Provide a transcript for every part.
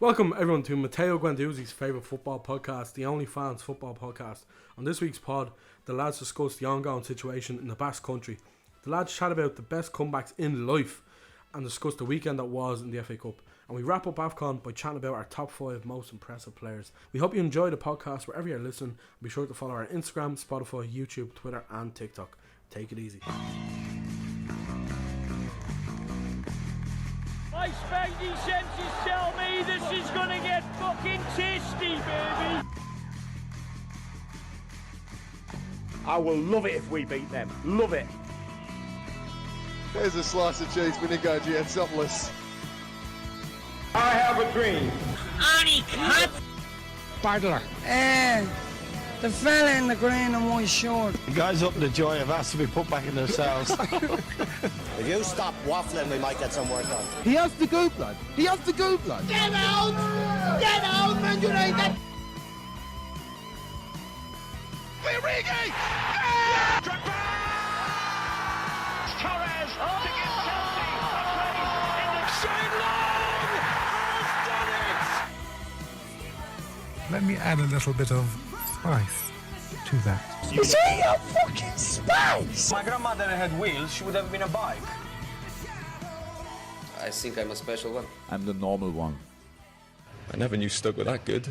Welcome everyone to Matteo Guendouzi's favourite football podcast, the Only Fans Football Podcast. On this week's pod, the lads discuss the ongoing situation in the Basque Country. The lads chat about the best comebacks in life and discuss the weekend that was in the FA Cup. And we wrap up AFCON by chatting about our top 5 most impressive players. We hope you enjoy the podcast wherever you're listening. Be sure to follow our Instagram, Spotify, YouTube, Twitter and TikTok. Take it easy. My spidey senses tell me this is gonna get fucking tasty, baby. I will love it if we beat them. Love it. There's a slice of cheese, Minigo G, it's topless. I have a dream. Arnie, cut! Badler. The fella in the green and white shirt. The guys up in the joy have asked to be put back in their cells. If you stop waffling, we might get some work done. He has to go, blood. He has to go, blood. Get out! Get out, Man United! Origi! Torres to give Chelsea a place in the Shane Long has done it! Let me add a little bit of spice to that. Is that your fucking spice? My grandmother had wheels, she would have been a bike. I think I'm a special one. I'm the normal one. I never knew Stoke were that good.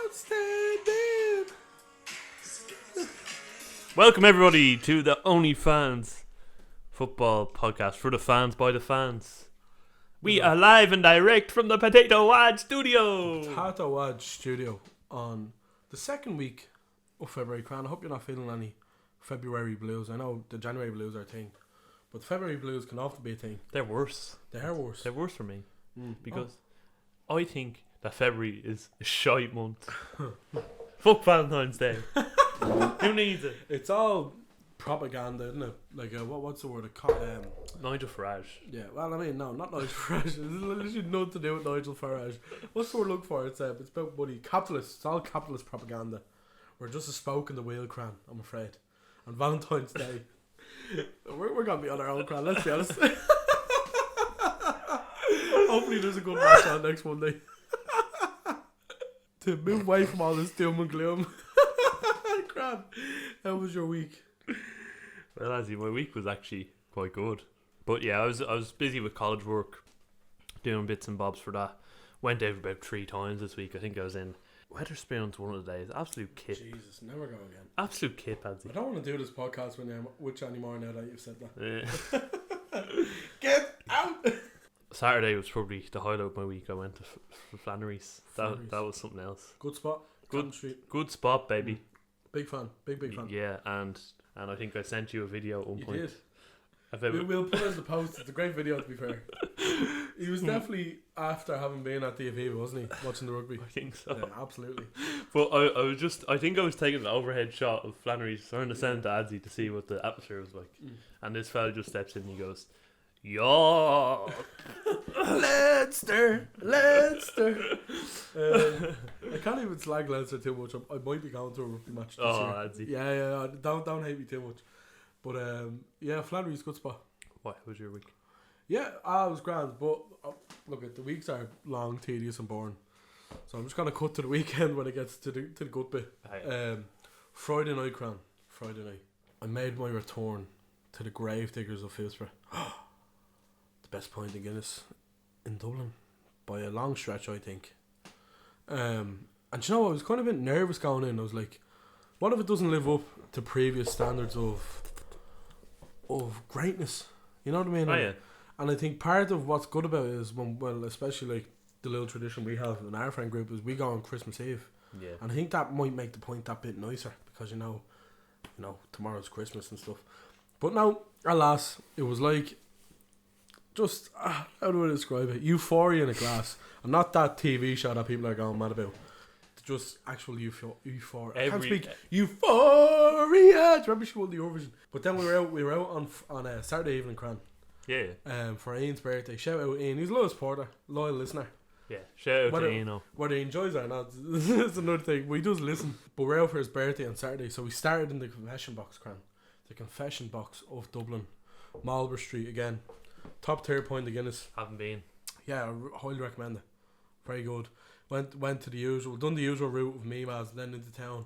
Outstanding! Welcome everybody to the Only Fans Football Podcast for the fans by the fans. We are live and direct from the Potato Wad Studio. Potato Wad Studio on the second week of February. Cran, I hope you're not feeling any February blues. I know the January blues are a thing, but February blues can often be a thing. They're worse. They are worse. They're worse for me because I think that February is a shite month. Fuck Valentine's Day. Who needs it? It's all propaganda, isn't it? Like what's the word? Nigel Farage. Yeah. Well, I mean, no, not Nigel Farage. It's literally nothing to do with Nigel Farage. What's the word looking for? It's about money. Capitalist. It's all capitalist propaganda. We're just a spoke in the wheel, Cran. I'm afraid. On Valentine's Day, we're gonna be on our own, Cran. Let's be honest. Hopefully, there's a good match on next Monday. To move away from all this doom and gloom. Cran, how was your week? Well, as my week was actually quite good, but yeah, I was busy with college work, doing bits and bobs for that. Went out about 3 times this week. I think I was in Wetherspoons one of the days. Absolute kip. Jesus, never go again. Absolute kip, Adzi. I don't want to do this podcast with you anymore now that you've said that. Yeah. Get out! Saturday was probably the highlight of my week. I went to Flannery's. That was something else. Good spot. Good spot, baby. Big fan. Big fan. Yeah, and I think I sent you a video at one point. Did. We'll put it as the post. It's a great video, to be fair. He was definitely after having been at the Aviva, wasn't he? Watching the rugby. I think so. Yeah, absolutely. But I think I was taking an overhead shot of Flannery's, trying to send it to Adzi to see what the atmosphere was like. And this fella just steps in and he goes, "Yo, Leinster." I can't even slag Leinster too much. I might be going to a rugby match this Adzi. year. Yeah. Don't hate me too much. But yeah, Flannery's good spot. What was your week? Yeah, it was grand. But look, the weeks are long, tedious, and boring. So I'm just gonna cut to the weekend when it gets to the good bit. Friday night, Cran. Friday night, I made my return to the grave diggers of Philsborough. The best pint in Guinness in Dublin by a long stretch, I think. And you know, I was kind of a bit nervous going in. I was like, what if it doesn't live up to previous standards of greatness? You know what I mean? Oh, yeah. And I think part of what's good about it is especially like the little tradition we have in our friend group is we go on Christmas Eve. Yeah. And I think that might make the point that bit nicer because you know tomorrow's Christmas and stuff. But no, alas, it was like just how do I describe it? Euphoria in a glass, and not that TV show that people are going mad about. Just actual euphoria. I can't speak. Euphoria. Do you remember she won the Eurovision? But then we were out on a Saturday evening, Cran. Yeah. For Ian's birthday. Shout out Ian. He's a loyal supporter, loyal listener. Yeah. Shout out to Ian. Whether he enjoys it or not, it's another thing. But he does listen. But we're out for his birthday on Saturday, so we started in the confession box, Cran. The confession box of Dublin, Marlborough Street again. Top tier point of Guinness. Haven't been. Yeah, I highly recommend it. Very good. Went to the usual, done the usual route of Mimas, and then into town.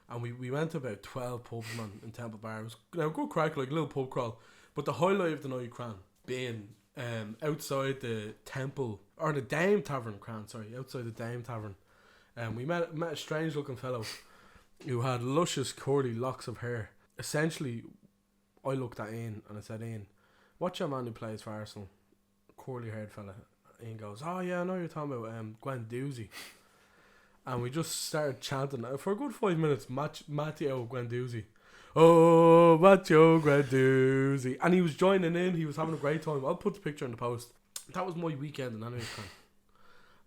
And we went to about 12 pubs, man, in Temple Bar. It was a good crack, like a little pub crawl. But the highlight of the night, Cran, being outside the Temple, or the Dame Tavern, Cran, sorry, outside the Dame Tavern. We met a strange looking fellow who had luscious curly locks of hair. Essentially, I looked at Ian and I said, Ian, what's your man who plays for Arsenal? Curly haired fella. Ian goes, oh yeah, I know you're talking about Gwen Doozy. And we just started chanting for a good 5 minutes, Matteo Guendouzi. Oh, Matteo Guendouzi. And he was joining in, he was having a great time. I'll put the picture in the post. That was my weekend in any time.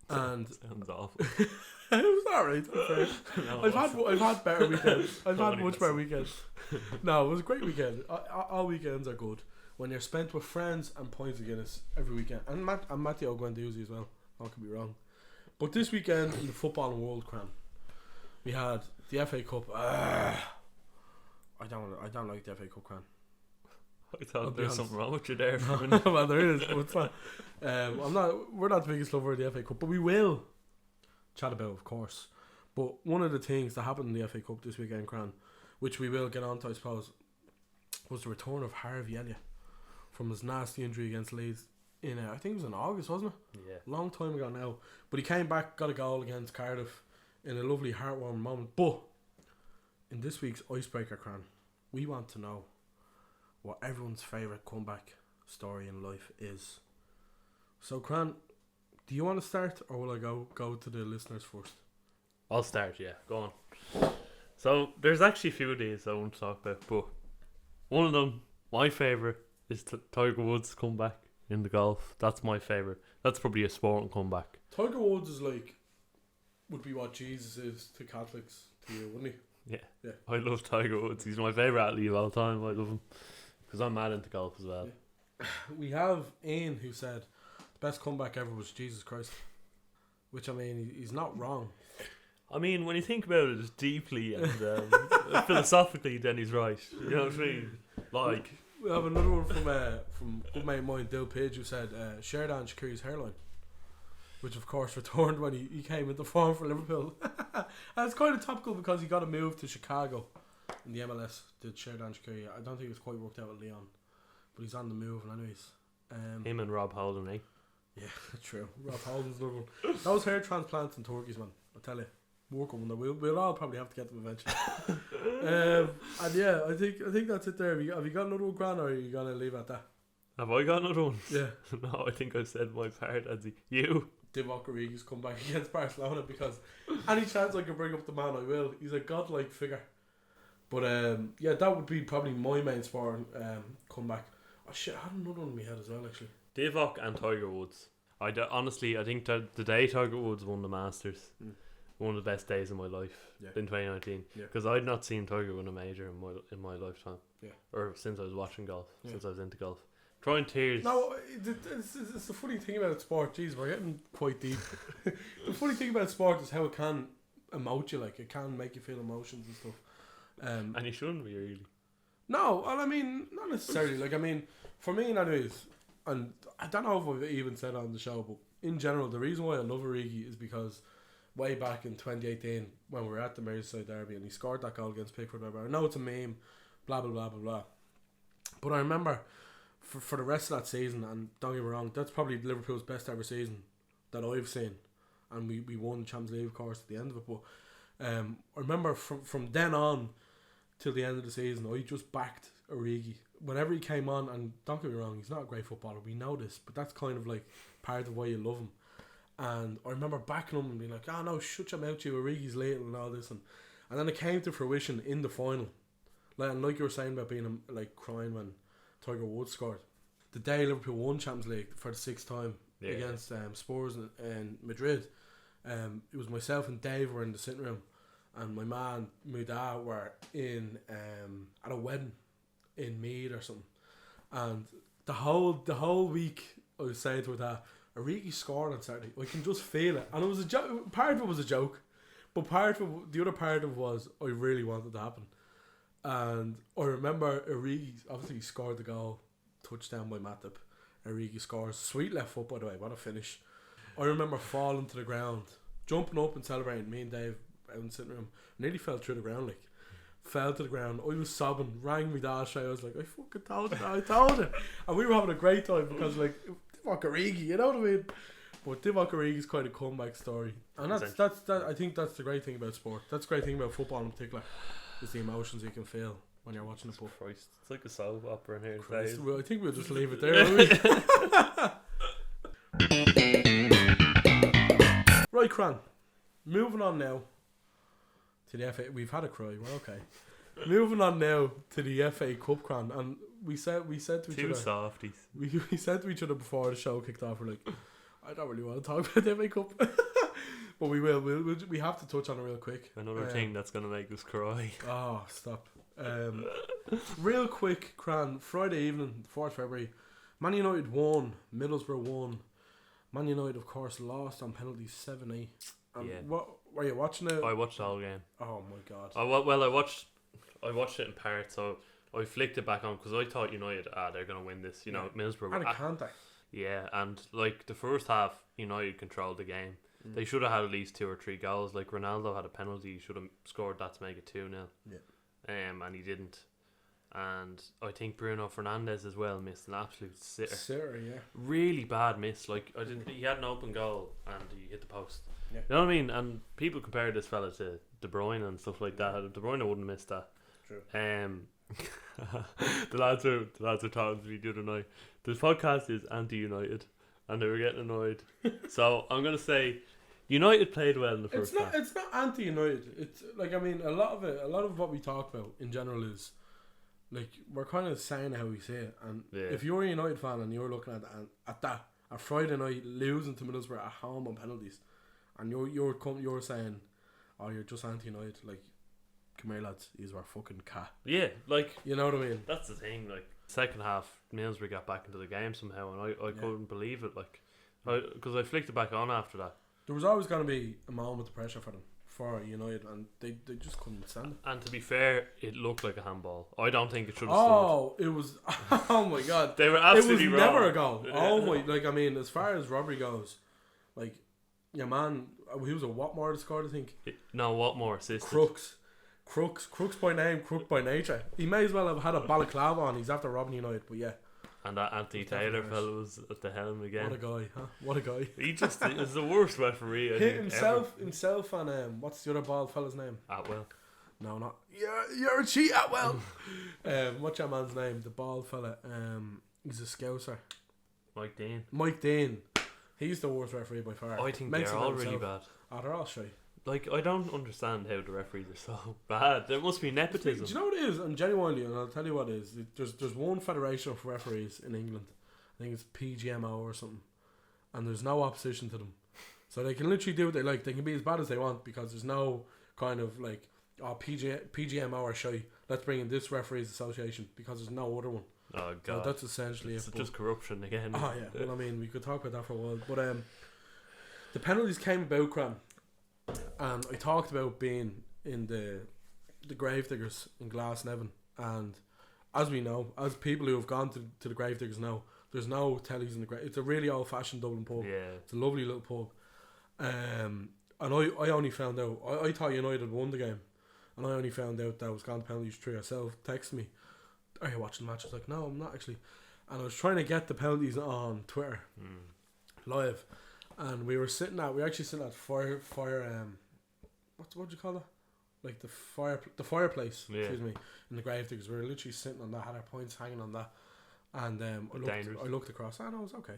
And sounds awful. it was alright, to be fair. No, I've had better weekends. I've had much better weekends. No, it was a great weekend. All weekends are good when you're spent with friends and pints of Guinness every weekend. And Matteo Guendouzi as well. I could be wrong. But this weekend in the footballing world, Cran, we had the FA Cup. I don't like the FA Cup, Cran. I thought there was something wrong with you there for a minute. Well, there is, but it's fine. We're not the biggest lover of the FA Cup, but we will chat about, of course. But one of the things that happened in the FA Cup this weekend, Cran, which we will get on to, I suppose, was the return of Harvey Elliott from his nasty injury against Leeds. I think it was in August, wasn't it? Yeah. Long time ago now. But he came back, got a goal against Cardiff in a lovely, heartwarming moment. But in this week's Icebreaker, Cran, we want to know what everyone's favourite comeback story in life is. So, Cran, do you want to start, or will I go to the listeners first? I'll start, yeah. Go on. So, there's actually a few of these I want to talk about, but one of them, my favourite, is Tiger Woods' comeback in the golf. That's my favourite. That's probably a sporting comeback. Tiger Woods is would be what Jesus is to Catholics to you, wouldn't he? Yeah. I love Tiger Woods. He's my favourite athlete of all time. I love him because I'm mad into golf as well. Yeah. We have Ian who said the best comeback ever was Jesus Christ, which, I mean, he's not wrong. I mean, when you think about it as deeply and philosophically, then he's right. You know what I mean? Like, we have another one from good mate of mine, Dill Page, who said Sheridan Shaqiri's hairline, which of course returned when he came into form for Liverpool. And it's kind of topical because he got a move to Chicago in the MLS. Did Sheridan Shaqiri? I don't think it was quite worked out with Leon, but he's on the move. And anyways, him and Rob Holden, eh? Yeah, true. Rob Holden's another one. Those hair transplants and turkeys, man, I tell you. Work on them. We'll all probably have to get them eventually. And yeah, I think that's it there. Have you got another one, Gran, or are you gonna leave it at that? Have I got another one? Yeah. No, I think I've said my part. You. Divock Origi's come back against Barcelona, because any chance I can bring up the man, I will. He's a godlike figure. But yeah, that would be probably my main sport comeback. Oh shit, I had another one in my head as well, actually. Divock and Tiger Woods. Honestly, I think that the day Tiger Woods won the Masters, one of the best days of my life in 2019, because I'd not seen Tiger win a major in my lifetime, or since I was watching golf, since I was into golf. Crying tears. No, it's the funny thing about sport. Jeez, we're getting quite deep. The funny thing about sport is how it can emote you, like it can make you feel emotions and stuff. And you shouldn't be, really. No, and I mean, not necessarily. Like, I mean, for me, anyways, and I don't know if I've even said it on the show, but in general, the reason why I love Origi is because way back in 2018, when we were at the Merseyside Derby and he scored that goal against Pickford, I know it's a meme, blah blah blah blah blah, but I remember for the rest of that season, and don't get me wrong, that's probably Liverpool's best ever season that I've seen, and we won the Champions League, of course, at the end of it. But I remember from then on till the end of the season, I just backed Origi whenever he came on. And don't get me wrong, he's not a great footballer, we know this, but that's kind of like part of why you love him. And I remember backing him and being like, oh no, shut your mouth, you, Origi's little and all this, and then it came to fruition in the final. Like you were saying about being like crying when Tiger Woods scored. The day Liverpool won Champions League for the 6th time against Spurs in Madrid, it was myself and Dave were in the sitting room, and my man, my dad, were in at a wedding in Mead or something, and the whole week I was saying to her that Origi scored on Saturday. I can just feel it, and it was a joke. Part of it was a joke, but the other part of it was I really wanted it to happen. And I remember Origi obviously scored the goal, touchdown by Matip. Origi scores. Sweet left foot, by the way. What a finish. I remember falling to the ground, jumping up and celebrating. Me and Dave out in the sitting room. Nearly fell through the ground, like. Fell to the ground. I was sobbing, rang me dad straight. I was like, I fucking told you, I told you. And we were having a great time because, like, Divock Origi, you know what I mean? But Divock Origi's quite a comeback story. And that's I think that's the great thing about sport. That's the great thing about football in particular, is the emotions you can feel when you're watching a book. Christ, it's like a soap opera in here. Well, I think we'll just leave it there, won't we? Right, Cran. Moving on now to the FA. We've had a cry. We're okay. Moving on now to the FA Cup, Cran. And we said to each other. Two softies. We said to each other before the show kicked off. We're like, I don't really want to talk about the FA Cup, but we will. We have to touch on it real quick. Another thing that's gonna make us cry. Oh, stop. Real quick, Cran. Friday evening, 4th February. Man United won. Middlesbrough won. Man United, of course, lost on penalties 7-8. Yeah. What were you watching it? I watched the whole game. Oh my god. I watched it in parts, so I flicked it back on because I thought United, they're gonna win this. You know, Middlesbrough. And can't they? Yeah, and like the first half, United controlled the game. They should have had at least 2 or 3 goals. Like Ronaldo had a penalty, he should have scored that to make it 2-0. Yeah. And he didn't. And I think Bruno Fernandes as well missed an absolute sitter. Yeah. Really bad miss. Like he had an open goal and he hit the post. Yeah. You know what I mean? And people compare this fella to De Bruyne and stuff like that. De Bruyne wouldn't miss that. True. The lads are talking to me the other night. This podcast is anti-United, and they were getting annoyed. So I'm gonna say, United played well in the first half. It's not anti-United. It's like, I mean, a lot of what we talk about in general is like we're kind of saying how we say it. And if you're a United fan and you're looking at that a Friday night losing to Middlesbrough at home on penalties, and you're saying, oh, you're just anti-United, like, come here, lads, he's our fucking cat. Yeah, like, you know what I mean? That's the thing. Like, second half, Middlesbrough got back into the game somehow, and I couldn't believe it. Like, because I flicked it back on after that. There was always going to be a moment of pressure for them, for United, and they just couldn't stand it. And to be fair, it looked like a handball. I don't think it should have stood. It was. Oh my god, they were absolutely wrong. It was never a goal. Yeah. Oh my, like, I mean, as far as robbery goes, like, your man, he was a Watmore that scored, I think. No, Watmore assisted. Crooks by name, crook by nature. He may as well have had a balaclava on. He's after robbing United, but yeah. And that Anthony Taylor fellow was at the helm again. What a guy, huh? What a guy. He just is the worst referee. I think himself, and what's the other bald fella's name? Atwell. No, not you're a cheat, Atwell. What's your man's name? The bald fella. He's a Scouser. Mike Dean. He's the worst referee by far. I think they're all really bad. Oh, they're all shy. Like, I don't understand how the referees are so bad. There must be nepotism. Do you know what it is? And genuinely, and I'll tell you what it is. There's one federation of referees in England. I think it's PGMO or something. And there's no opposition to them. So they can literally do what they like. They can be as bad as they want because there's no kind of like, oh, PGMO are shy. Let's bring in this referees association because there's no other one. Oh, God. So that's essentially it's just corruption again. Oh, yeah. Well, I mean, we could talk about that for a while. But the penalties came about, Cram. And I talked about being in the Gravediggers in Glasnevin, and as we know, as people who have gone to the Gravediggers know, there's no tellies in the grave. It's a really old fashioned Dublin pub. Yeah, it's a lovely little pub. And I only found out. I thought United won the game, and I only found out that I was gone to penalties through yourself. Texted me, "Are you watching the match?" I was like, "No, I'm not actually." And I was trying to get the penalties on Twitter live. And we actually sitting at fire what do you call it? Like the fireplace, excuse me, in the Gravediggers. We were literally sitting on that, had our points hanging on that. And I looked across, and I was okay.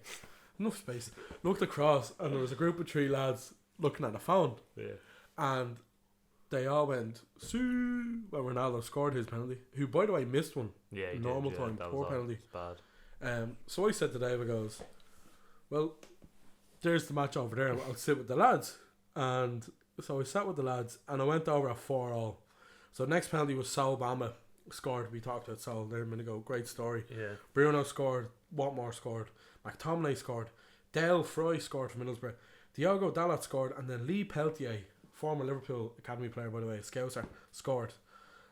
Enough space. Looked across, and there was a group of 3 lads looking at a phone. Yeah. And they all went, "Sue," when Ronaldo scored his penalty, who by the way missed one. Yeah, he normal did, time, poor penalty. Bad. So I said to Dave, I goes, "Well, there's the match over there. I'll sit with the lads." And so I sat with the lads, and I went over at 4-4. So next penalty was Sol Bamba scored. We talked about Sol there a minute ago. Great story. Yeah. Bruno scored. Watmore scored. McTominay scored. Dale Fry scored for Middlesbrough. Diogo Dalot scored, and then Lee Peltier, former Liverpool academy player by the way, Scouser, scored.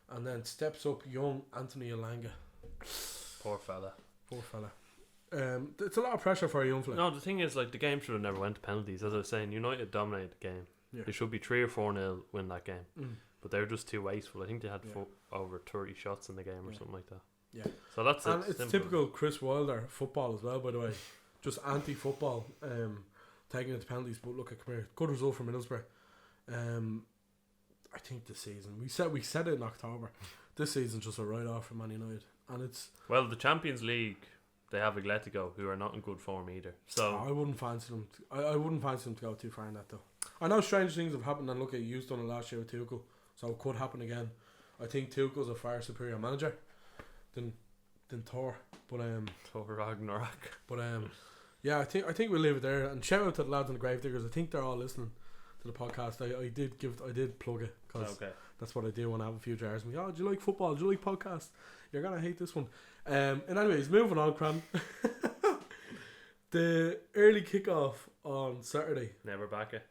And then steps up young Anthony Elanga. Poor fella. It's a lot of pressure for a young fella. No, the thing is, like, the game should have never went to penalties. As I was saying, United dominated the game. Yeah. They should be 3 or 4-0 win that game. But they're just too wasteful. I think they had Yeah. over 30 shots in the game or something like that. Yeah. So that's And it. it's Simple. typical Chris Wilder football as well, by the way. Just anti-football, taking it to penalties. But look, come here, good result for Middlesbrough. I think this season we said it in October. This season's just a write-off for Man United, and it's Well, the Champions League, they have Atletico, who are not in good form either. So I wouldn't fancy them. I wouldn't fancy them to go too far in that though. I know strange things have happened, and look, you've done it last year with Tuchel, so it could happen again. I think Tuchel's a far superior manager than Thor, but Thor Ragnarok. But yeah, I think we'll leave it there. And shout out to the lads and the Gravediggers. I think they're all listening to the podcast. I did plug it because that's what I do when I have a few jars. And do you like football? Do you like podcasts? You're gonna hate this one. And anyways, moving on, Cran. The early kickoff on Saturday. Never back it.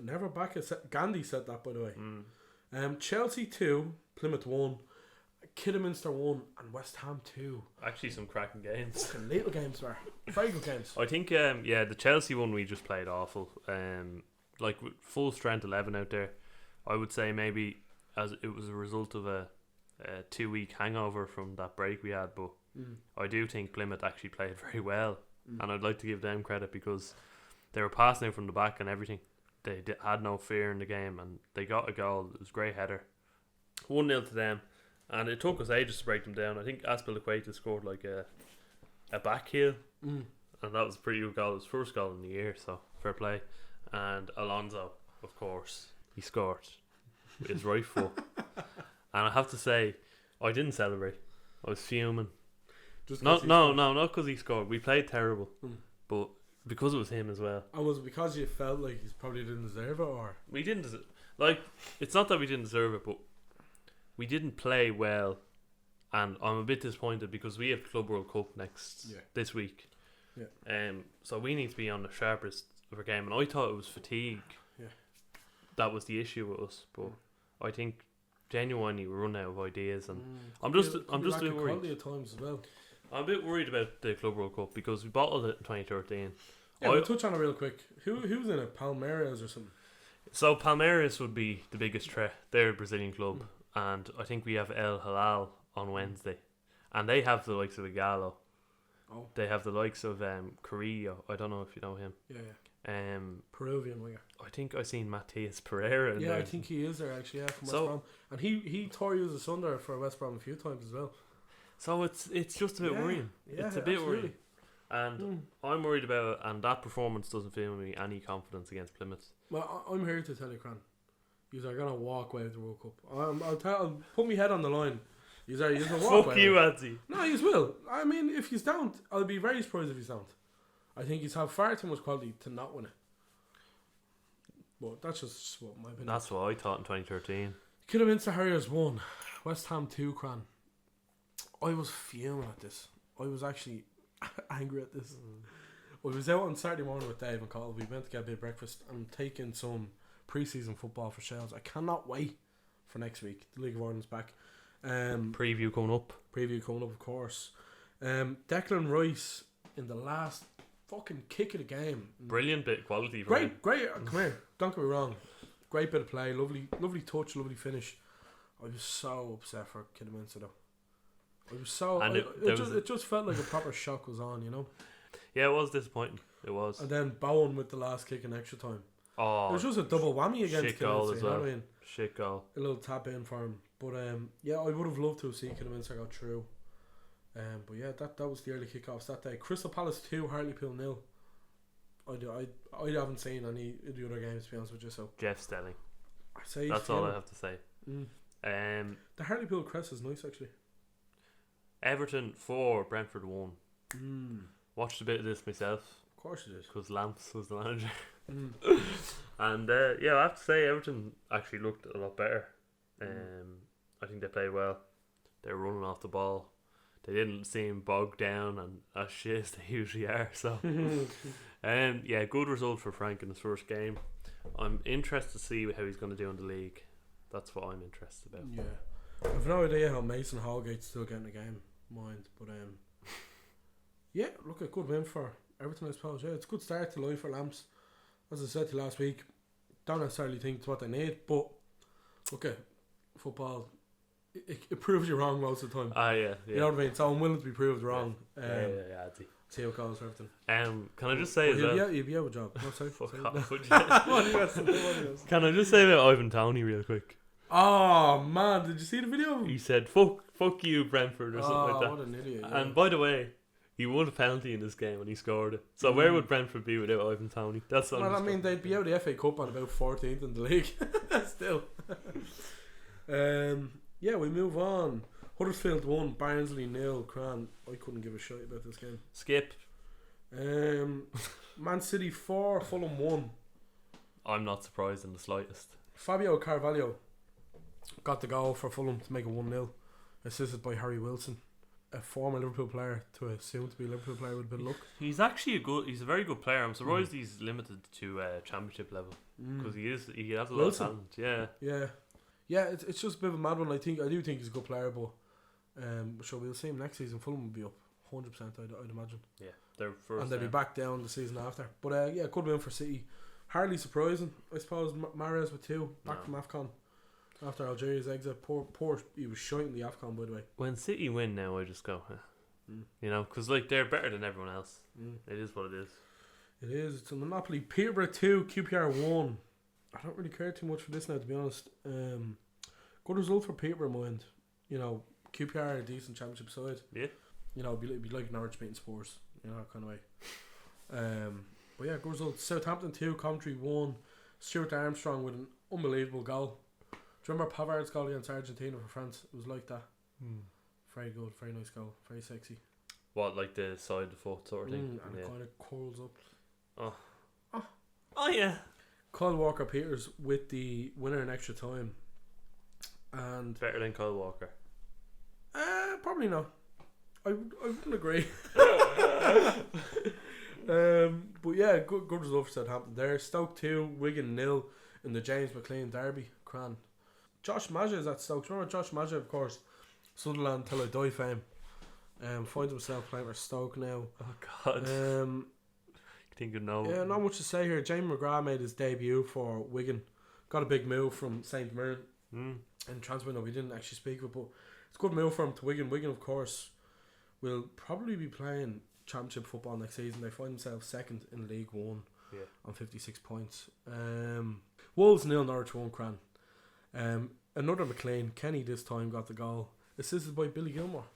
Never back it. Gandhi said that, by the way. Chelsea 2, Plymouth 1, Kidderminster 1, and West Ham 2. Actually, some cracking games. Fucking little games were. Very good games. I think, the Chelsea one we just played awful. Like with full strength 11 out there. I would say maybe as it was a result of a 2-week hangover from that break we had, but I do think Plymouth actually played very well, and I'd like to give them credit because they were passing out from the back and everything. They had no fear in the game, and they got a goal. It was a great header. 1-0 to them, and it took us ages to break them down. I think Aspilicueta scored like a back heel, and that was a pretty good goal. It was first goal in the year, so fair play. And Alonso, of course, he scored with his right foot. And I have to say, I didn't celebrate. I was fuming. Not because he scored. We played terrible, but because it was him as well. And was it because you felt like he probably didn't deserve it, or we didn't it's not that we didn't deserve it, but we didn't play well, and I'm a bit disappointed because we have Club World Cup this week. Yeah. So we need to be on the sharpest of our game, and I thought it was fatigue. Yeah. That was the issue with us, but I think genuinely we run out of ideas, and I'm just a bit worried at times as well. I'm a bit worried about the Club World Cup because we bottled it in 2013. Yeah, we'll touch on it real quick. Who's in it? Palmeiras or something? So Palmeiras would be the biggest threat. They're a Brazilian club, and I think we have El Hilal on Wednesday, and they have the likes of Igalo. Oh. They have the likes of Carrillo. I don't know if you know him. Yeah. Peruvian winger. I think I've seen Matias Pereira. I think he is there actually. Yeah, from West Brom, and he tore you asunder for West Brom a few times as well. So it's just a bit worrying. Yeah, it's a bit absolutely. worrying. And I'm worried about it, and that performance doesn't fill me any confidence against Plymouth. Well, I'm here to tell you, Cran, you are gonna walk away with the World Cup. I'll put my head on the line. You are gonna walk Fuck away. you, Adzi. No, you will. I mean, if he's down, I'll be very surprised if he's down. I think he's had far too much quality to not win it. But that's just what my opinion. That's what I thought in 2013. Kidderminster Harriers 1, West Ham 2, Cran. I was fuming at this. I was actually angry at this. I was out on Saturday morning with Dave and Carl. We went to get a bit of breakfast and taking some pre-season football for shells. I cannot wait for next week. The League of Ireland's back. Preview coming up, of course. Declan Rice in the last fucking kick of the game. Brilliant bit of quality. Great. Come here. Don't get me wrong. Great bit of play. Lovely touch. Lovely finish. I was so upset for Kidderminster though. I was so. And it just felt like a proper shock was on, you know. Yeah, it was disappointing. It was. And then Bowen with the last kick in extra time. Oh, it was just a double whammy against shit goal Kidderminster. as well. You know what I mean? Shit goal. A little tap in for him, but yeah, I would have loved to have seen Kidderminster go through. But yeah, that was the early kickoffs that day. Crystal Palace 2, Hartlepool 0. I haven't seen any of the other games to be honest with you. So Jeff Stelling. I say that's all I have to say. The Hartlepool crest is nice actually. Everton 4, Brentford 1. Watched a bit of this myself. Of course you did. Because Lamps was the manager. And yeah, I have to say Everton actually looked a lot better. I think they played well. They were running off the ball. They didn't seem bogged down and as shit as they usually are. So, yeah, good result for Frank in his first game. I'm interested to see how he's going to do in the league. That's what I'm interested about. Yeah, I've no idea how Mason Holgate's still getting a game, mind, but Yeah, look, a good win for Everton, I suppose. Yeah, it's a good start to life for Lamps. As I said to you last week, don't necessarily think it's what they need, but look at football. It proves you wrong most of the time. Yeah. You know what I mean? So I'm willing to be proved wrong. Yeah. See how it goes for Everton. Can I just say as well? You'll be out of a job. No, sorry. Fuck off, would you? Can I just say about Ivan Toney real quick? Oh man, did you see the video? He said fuck you Brentford or something like that. What an idiot. Yeah. And by the way, he won a penalty in this game and he scored it. So where would Brentford be without Ivan Toney? That's what well, I mean, they'd be out of the FA Cup on about 14th in the league. Still. Yeah, we move on. Huddersfield 1, Barnsley 0. Cran, I couldn't give a shit about this game. Skip. Man City 4, Fulham 1. I'm not surprised in the slightest. Fabio Carvalho got the goal for Fulham to make it 1-0, assisted by Harry Wilson, a former Liverpool player to a soon-to-be Liverpool player with a bit of luck. He's actually he's a very good player. I'm surprised he's limited to championship level because he has a lot of talent. Yeah. It's just a bit of a mad one. I do think he's a good player, but sure, we'll see him next season. Fulham will be up 100%. I'd imagine. Yeah, they're first, and they'll be back down the season after. But yeah, good win for City. Hardly surprising, I suppose. Mahrez with 2 back from AFCON after Algeria's exit. Poor, he was shite in the AFCON, by the way. When City win now, I just go, you know, because like they're better than everyone else. It is what it is. It is. It's a monopoly. Peterborough 2, QPR 1. I don't really care too much for this now, to be honest. Good result for Peterborough, mind. You know, QPR are a decent championship side. Yeah. You know, it'd be like Norwich beating Spurs, you know, that kind of way. But yeah, good result. Southampton 2, Coventry 1. Stuart Armstrong with an unbelievable goal. Do you remember Pavard's goal against Argentina for France? It was like that. Very good, very nice goal, very sexy. What, like the side of the foot sort of thing? And it kind of curls up. Oh yeah. Kyle Walker-Peters with the winner in extra time. And better than Kyle Walker. Probably not. I wouldn't agree. But yeah, good result for Southampton there. Stoke 2, Wigan 0 in the James McLean derby. Cran. Josh Maja is at Stoke. Remember Josh Maja, of course, Sunderland till I die fame. Finds himself playing for Stoke now. Oh God. Think of no. Yeah, not much to say here. Jamie McGrath made his debut for Wigan. Got a big move from St Mirren. And transfer window, we didn't actually speak of it, but it's a good move for him to Wigan. Wigan, of course, will probably be playing championship football next season. They find themselves second in League One on 56 points. Wolves 0, Norwich 1. Cran. Another McLean. Kenny this time got the goal, assisted by Billy Gilmore.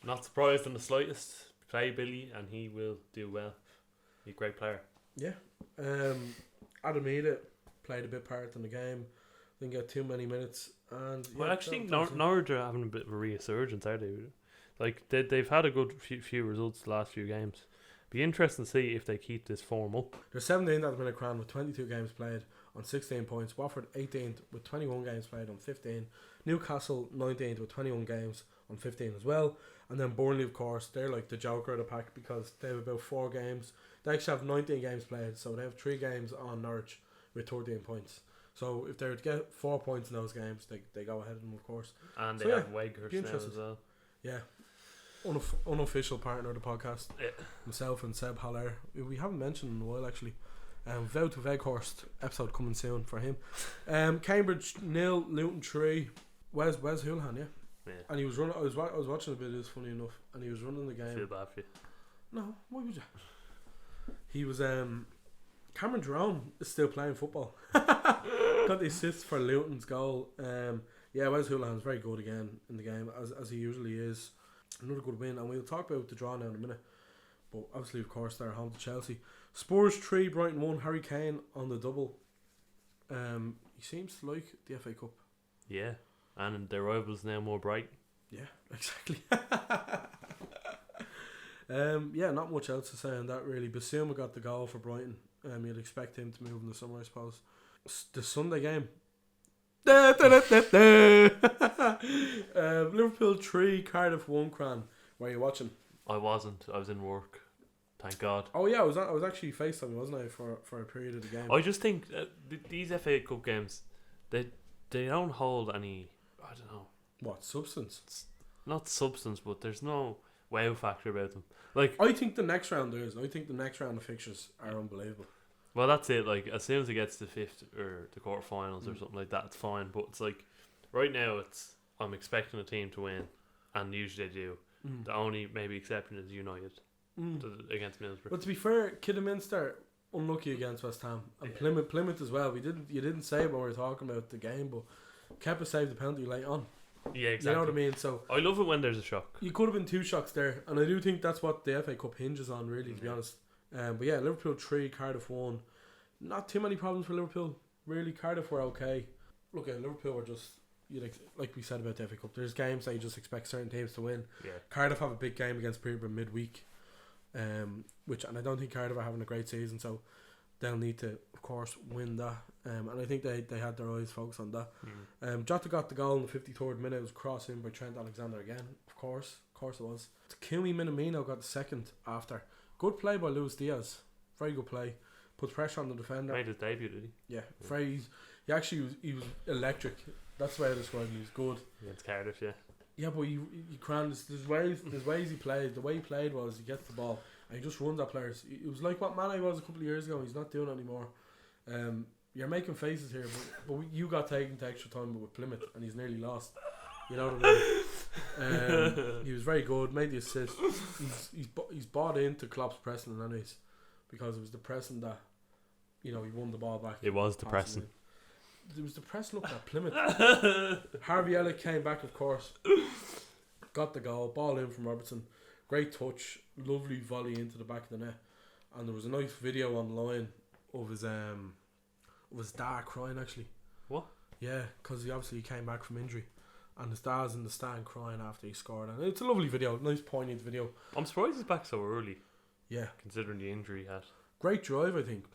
Not surprised in the slightest. Play Billy and he will do well. He's a great player. Yeah. Adam Eda played a bit part in the game. Didn't get too many minutes. And well, I actually think Norwich are having a bit of a resurgence, are they? Like they've had a good few results the last few games. Be interesting to see if they keep this form up. They're 17th at the minute, Cran, with 22 games played on 16 points. Watford 18th with 21 games played on 15. Newcastle 19th with 21 games on 15 as well. And then Burnley, of course, they're like the joker of the pack because they have about 4 games. They actually have 19 games played, so they have 3 games on Norwich with 13 points. So if they were to get 4 points in those games, they go ahead of them, of course. And they have Weghorst now as well. Yeah. Unofficial partner of the podcast. Yeah. Myself and Seb Haller. We haven't mentioned in a while, actually. Wout Weghorst episode coming soon for him. Cambridge 0, Luton 3. Wes Hoolahan, yeah. And he was running. I was watching a bit of this, funny enough, and he was running the game. Feel bad for you. No, why would you? He was Cameron Jerome is still playing football. Got the assist for Luton's goal. Yeah, Wes Hoolahan's very good again in the game, as he usually is. Another good win, and we'll talk about the draw now in a minute. But obviously, of course, they're home to Chelsea. Spurs 3, Brighton 1. Harry Kane on the double. He seems to like the FA Cup. Yeah, and their rivals now more bright. Yeah, exactly. Yeah, not much else to say on that really. Basuma got the goal for Brighton. You'd expect him to move in the summer, I suppose. The Sunday game. Liverpool 3, Cardiff 1. Cran. Were you watching? I wasn't. I was in work. Thank God. Oh yeah, I was actually FaceTiming, wasn't I, for a period of the game. I just think these FA Cup games, they don't hold any, I don't know. What, substance? Not substance, but there's no wow factor about them. Like, I think the next round there is. I think the next round of fixtures are unbelievable. well, that's it. Like, as soon as it gets to fifth or the quarterfinals or something like that, it's fine. But it's like, right now, I'm expecting a team to win, and usually they do. The only maybe exception is United against Middlesbrough. But to be fair, Kidderminster unlucky against West Ham and Plymouth as well. You didn't say it when we were talking about the game, but Kepa saved the penalty late on. Yeah, exactly. You know what I mean? So I love it when there's a shock. You could have been 2 shocks there, and I do think that's what the FA Cup hinges on, really, to be honest. But yeah, Liverpool 3, Cardiff 1. Not too many problems for Liverpool, really. Cardiff were okay. Look, Liverpool were just, like we said about the FA Cup, there's games that you just expect certain teams to win. Yeah. Cardiff have a big game against Peterborough midweek, and I don't think Cardiff are having a great season, so they'll need to, of course, win that. And I think they had their eyes focused on that. Jota got the goal in the 53rd minute. It was crossed in by Trent Alexander again, of course it was. Takumi Minamino got the second after. Good play by Luis Diaz. Very good play. Puts pressure on the defender. Made his debut, did he? Yeah. He was electric. That's the way I describe him. He was good. Against Cardiff, yeah. Yeah, but you can't. There's ways he played. The way he played was he gets the ball and he just runs at players. It was like what Mane was a couple of years ago. He's not doing it anymore. You're making faces here, but you got taken to extra time with Plymouth and he's nearly lost. You know what I mean? He was very good. Made the assist. He's bought into Klopp's pressing and anyways, because it was the pressing that he won the ball back. It was the pressing. It was the press looking at Plymouth. Harvey Elliott came back, of course. Got the goal. Ball in from Robertson. Great touch. Lovely volley into the back of the net. And there was a nice video online of his dad crying, actually. What? Yeah, because he obviously came back from injury. And his dad's in the stand crying after he scored. And it's a lovely video. Nice poignant video. I'm surprised he's back so early. Yeah. Considering the injury he had. Great drive, I think.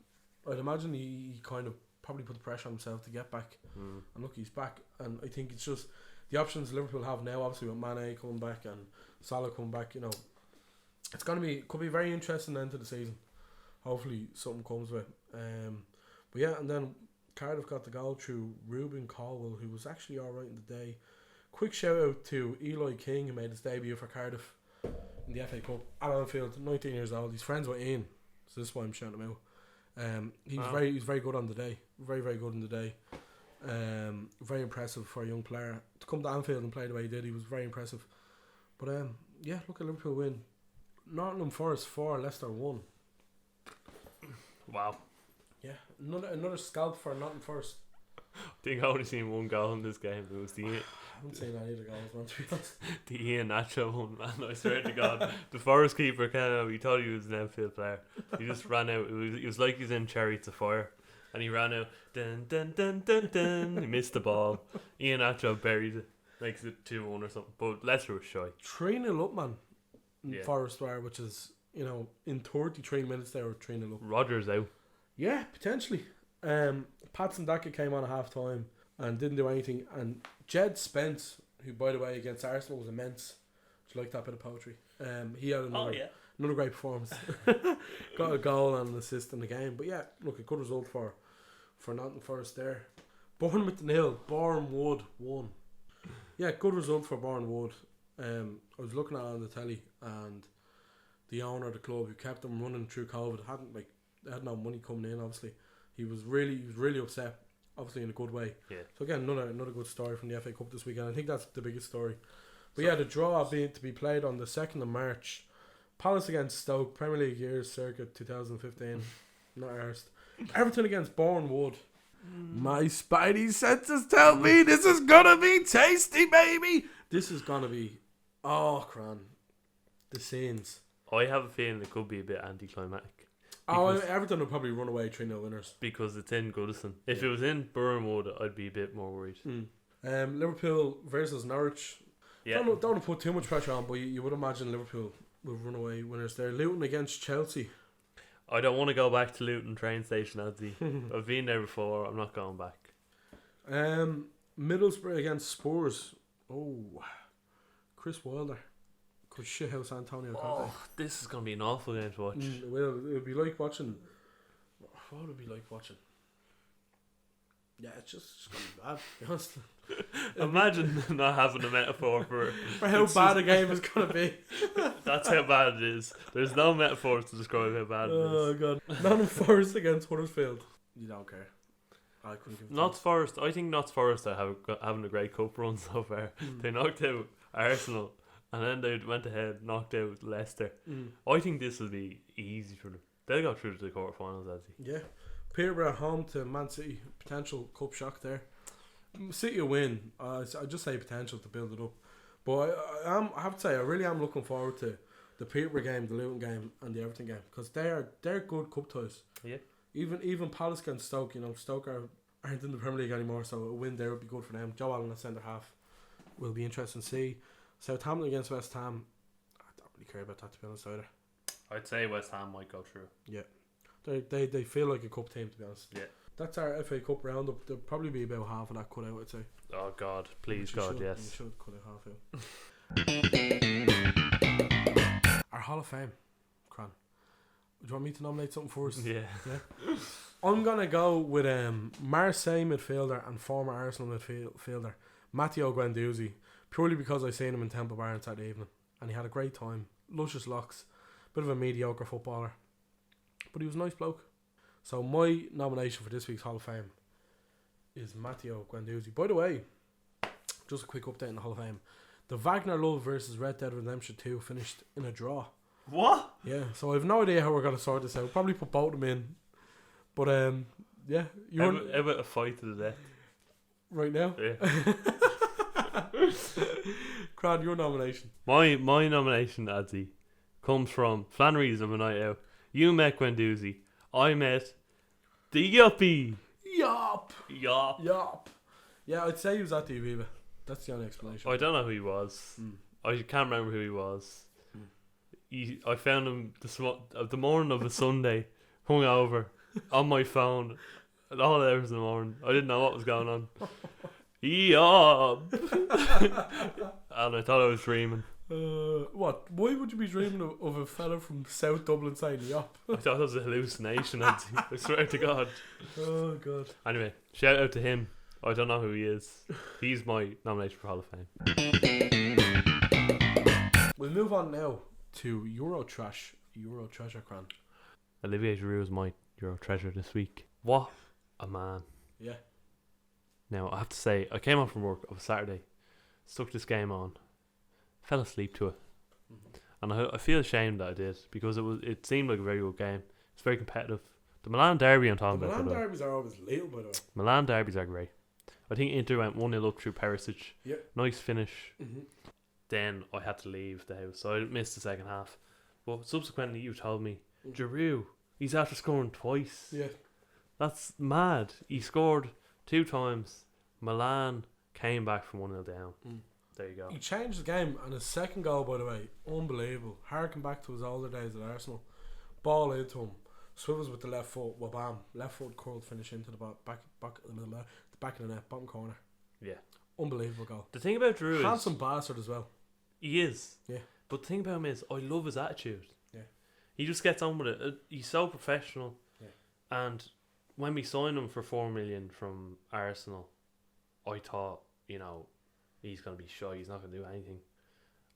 I'd imagine he kind of probably put the pressure on himself to get back. And look, he's back. And I think it's just the options Liverpool have now, obviously with Mane coming back and Salah coming back, it's could be very interesting end to the season. Hopefully something comes with it. But yeah, and then Cardiff got the goal through Ruben Caldwell, who was actually alright in the day. Quick shout out to Eli King, who made his debut for Cardiff in the FA Cup at Anfield, 19 years old. He's friends with Ian, so this is why I'm shouting him out. He was very good on the day. Very, very good in the day. Very impressive for a young player to come to Anfield and play the way he did. He was very impressive. But yeah, look at Liverpool win. Nottingham Forest 4, Leicester 1. Wow. Yeah, another scalp for Nottingham Forest. I think I only seen one goal in this game. It was the I haven't seen any of the goals, man, to be honest. the Ian Nacho one, man. I swear to God, the Forest keeper he thought he was an outfield player. He just ran out. It was like he's in Chariots of Fire, and he ran out. Dun dun dun dun dun. He missed the ball. Ian Nacho buried it, makes it 2-1 or something. But Leicester was shy. 3-0 up, man. Yeah. Forest were, which is in 33 minutes they were 3-0 up. Rodgers out. Yeah, potentially. Patson Daka came on at half time and didn't do anything. And Jed Spence, who by the way against Arsenal was immense. Do you like that bit of poetry? He had another great performance. Got a goal and an assist in the game. But yeah, look, a good result for Nottingham Forest there. Bournemouth 0, Bournemouth 1. Yeah, good result for Bournemouth. I was looking at it on the telly, and the owner of the club, who kept them running through COVID, they had no money coming in. Obviously, he was really upset. Obviously, in a good way. Yeah. So again, another good story from the FA Cup this weekend. I think that's the biggest story. But yeah, the draw being to be played on the 2nd of March. Palace against Stoke, Premier League years circa 2015. Not arsed. Everton against Bournemouth. My spidey senses tell me this is gonna be tasty, baby. This is gonna be cran. The scenes. I have a feeling it could be a bit anticlimactic. Everton will probably run away 3-0 winners. Because it's in Goodison. If it was in Bournemouth, I'd be a bit more worried. Liverpool versus Norwich. Yeah. Don't want to put too much pressure on, but you would imagine Liverpool will run away winners there. Luton against Chelsea. I don't want to go back to Luton train station, Adzi. I've been there before. I'm not going back. Middlesbrough against Spurs. Oh, Chris Wilder could shithouse Antonio Conte. This is going to be an awful game to watch. It will. It'll be like watching. What would it be like watching? Yeah, it's just gonna be bad, to be honest. Imagine not having a metaphor for how bad a game is gonna be. That's how bad it is. There's no metaphors to describe how bad it is. Oh god. Nottingham Forest against Huddersfield. You don't care. I couldn't give a Notts Forest. I think Notts Forest are having a great cup run so far. They knocked out Arsenal, and then they went ahead, knocked out Leicester. I think this will be easy for them. They'll go through to the quarterfinals, Azzy. Yeah. Peterborough home to Man City. Potential cup shock there. City will win. I just say potential to build it up. But I have to say, I really am looking forward to the Peterborough game, the Luton game, and the Everton game, because they're good cup ties. Yeah. Even Palace against Stoke, Stoke aren't in the Premier League anymore, so a win there would be good for them. Joe Allen at centre half will be interesting to see. Southampton against West Ham, I don't really care about that, to be honest, either. I'd say West Ham might go through. Yeah. They feel like a cup team, to be honest. Yeah. That's our FA Cup roundup. There'll probably be about half of that cut out, I'd say. Oh God, please God, yes. You should cut it half out. Our Hall of Fame, Cran. Do you want me to nominate something first? Yeah. I'm gonna go with Marseille midfielder and former Arsenal midfielder Matteo Guendouzi, purely because I seen him in Temple Bar on Saturday evening, and he had a great time. Luscious locks, bit of a mediocre footballer, but he was a nice bloke. So my nomination for this week's Hall of Fame is Matteo Guendouzi. By the way, just a quick update on the Hall of Fame. The Wagner Love versus Red Dead Redemption 2 finished in a draw. What? Yeah, so I have no idea how we're going to sort this out. Probably put both of them in. But, yeah. How about a fight to the death? Right now? Yeah. Crad, your nomination. My nomination, Adzi, comes from Flannery's of a night out. You met Guendouzi. I met the Yuppie. Yop. Yop. Yeah, I'd say he was at the Aviva. That's the only explanation. I don't know who he was. I can't remember who he was. I found him the morning of a Sunday, hungover, on my phone at all hours in the morning. I didn't know what was going on. Yup. And I thought I was dreaming. What? Why would you be dreaming of a fella from South Dublin saying yop? I thought it was a hallucination. I swear to God. Oh God. Anyway, shout out to him. I don't know who he is. He's my nomination for Hall of Fame. We'll move on now to Euro Treasure Cran. Olivier Giroud is my Euro Treasure this week. What a man. Yeah. Now, I have to say, I came home from work on Saturday, stuck this game on, fell asleep to it. And I feel ashamed that I did, because it seemed like a very good game. It's very competitive. The Milan derby I'm talking about. The Milan derbies are always little, by the way. Milan derbies are great. I think Inter went 1-0 up through Perisic. Yep. Nice finish. Then I had to leave the house, so I missed the second half. But subsequently, you told me, Giroud, he's after scoring twice. Yeah. That's mad. He scored 2 times. Milan came back from 1-0 down. There you go. He changed the game, and his second goal, by the way, unbelievable. Harking back to his older days at Arsenal. Ball into him. Swivels with the left foot. Well, bam. Left foot curled finish into the back of the net, bottom corner. Yeah. Unbelievable goal. The thing about Giroud handsome bastard as well. He is. Yeah. But the thing about him is, I love his attitude. Yeah. He just gets on with it. He's so professional. Yeah. And when we signed him for 4 million from Arsenal, I thought, he's going to be shy. He's not going to do anything.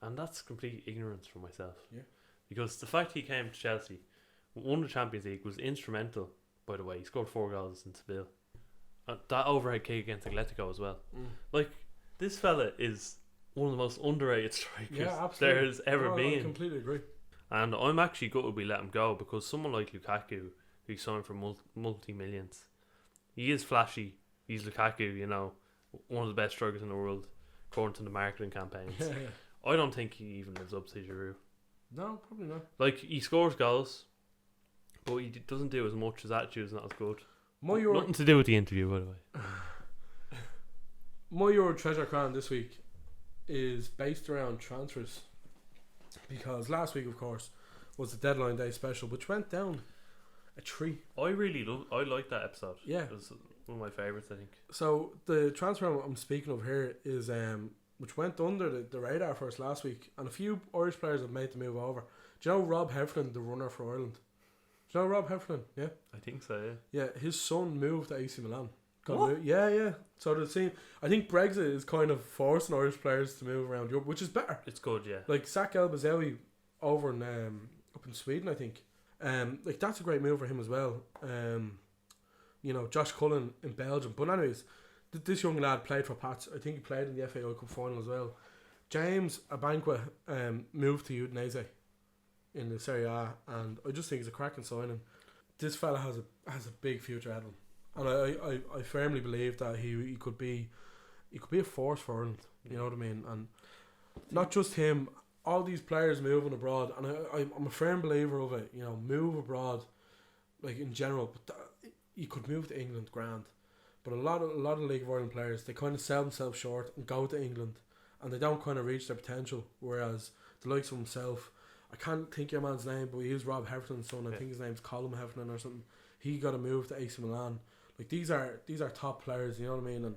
And that's complete ignorance for myself. Yeah. Because the fact he came to Chelsea, won the Champions League, was instrumental, by the way. He scored 4 goals in Seville. That overhead kick against Atletico as well. Like, this fella is one of the most underrated strikers there's ever been. I completely agree. And I'm actually gutted we let him go, because someone like Lukaku, who signed for multi-millions, he is flashy. He's Lukaku, one of the best strikers in the world, according to the marketing campaigns. Yeah. I don't think he even lives up to Giroud. No, probably not. Like, he scores goals, but he doesn't do as much. His attitude is not as good. Nothing to do with the interview, by the way. My Euro Treasure Crown this week is based around transfers, because last week, of course, was the deadline day special, which went down a tree. I like that episode. Yeah, it was one of my favourites, I think. So the transfer I'm speaking of here is which went under the radar for us last week, and a few Irish players have made the move over. Do you know Rob Heflin, the runner for Ireland? Do you know Rob Heflin? Yeah, I think so. Yeah, his son moved to AC Milan Yeah. So the same. I think Brexit is kind of forcing Irish players to move around Europe, which is better. It's good, yeah. Like Zach El-Bazawi over in up in Sweden, I think. Like that's a great move for him as well. You know, Josh Cullen in Belgium. But anyways, this young lad played for Pats. I think he played in the FAI Cup final as well. James Abankwa moved to Udinese in the Serie A, and I just think it's a cracking signing. This fella has a big future ahead of him. And I firmly believe that he could be a force for Ireland. You know what I mean? And not just him, all these players moving abroad. And I'm a firm believer of it. You know, move abroad, like in general. But you could move to England, grand. But a lot of League of Ireland players, they kind of sell themselves short and go to England, and they don't kind of reach their potential. Whereas the likes of himself, I can't think your man's name, but he was Rob Heffernan's son. I think his name's Colm Heffernan or something. He got a move to AC Milan. Like these are top players, you know what I mean? And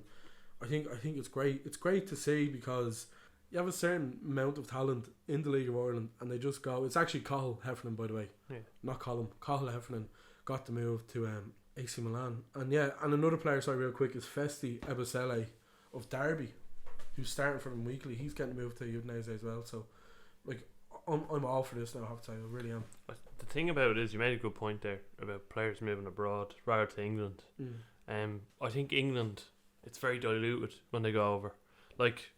I think it's great. It's great to see because you have a certain amount of talent in the League of Ireland, and they just go. It's actually Cathal Heffernan, by the way, not Colm. Cathal Heffernan got the move to AC Milan, and another player. Sorry, real quick, is Festi Ebusele of Derby, who's starting for them weekly. He's getting moved to Udinese as well. So, like, I'm all for this now. I have to say, I really am. The thing about it is, you made a good point there about players moving abroad rather to England. I think England, it's very diluted when they go over. Like,